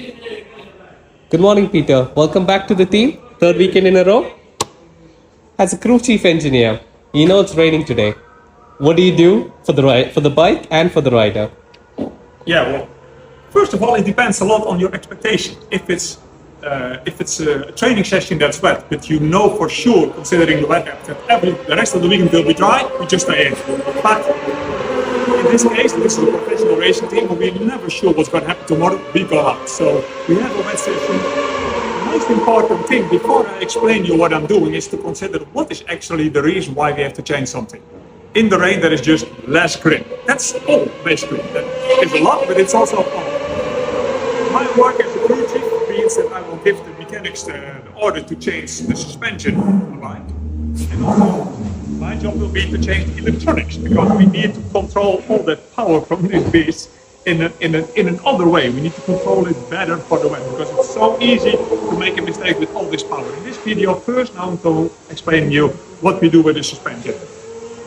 Good morning, Peter. Welcome back to the team. Third weekend in a row. As a crew chief engineer, you know it's raining today. What do you do for the bike and for the rider? Yeah, well, first of all, it depends a lot on your expectation. If it's a training session that's wet, but you know for sure, considering the weather, that the rest of the weekend will be dry, we just stay in. But in this case, this is a professional racing team, and we're never sure what's going to happen tomorrow. We go out. So we have a wet session. The most important thing, before I explain you what I'm doing, is to consider what is actually the reason why we have to change something. In the rain, there is just less grip. That's all, basically. That is a lot, but it's also all. My work as a crew chief means that I will give the mechanics the order to change the suspension on the bike. And also, my job will be to change the electronics, because we need to control all that power from this beast in another way. We need to control it better for the wet, because it's so easy to make a mistake with all this power. In this video, first I'm going to explain to you what we do with the suspension.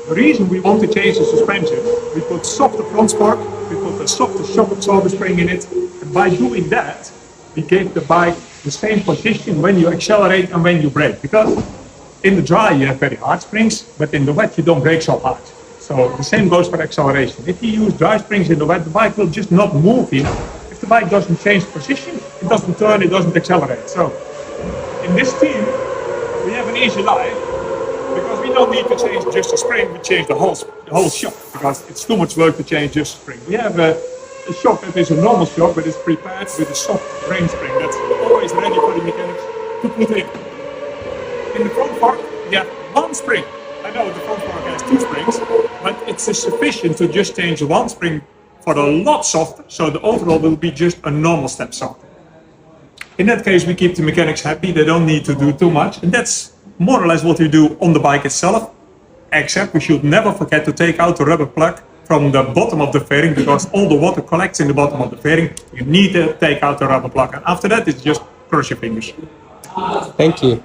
The reason we want to change the suspension, we put softer front spark, we put a softer shock absorber spring in it, and by doing that, we give the bike the same position when you accelerate and when you brake. Because in the dry you have very hard springs, but in the wet you don't brake so hard. So the same goes for acceleration. If you use dry springs in the wet, the bike will just not move enough. If the bike doesn't change position, it doesn't turn, it doesn't accelerate. So in this team, we have an easy life, because we don't need to change just a spring, we change the whole shock, because it's too much work to change just a spring. We have a shock that is a normal shock, but it's prepared with a soft rain spring that's always ready for the mechanics to put in. In the front fork, we have one spring. I know the front fork has two springs, but it's sufficient to just change one spring for a lot softer, so the overall will be just a normal step softer. In that case, we keep the mechanics happy, they don't need to do too much, and that's more or less what we do on the bike itself, except we should never forget to take out the rubber plug from the bottom of the fairing, because all the water collects in the bottom of the fairing. You need to take out the rubber plug, and after that it's just cross your fingers. Thank you.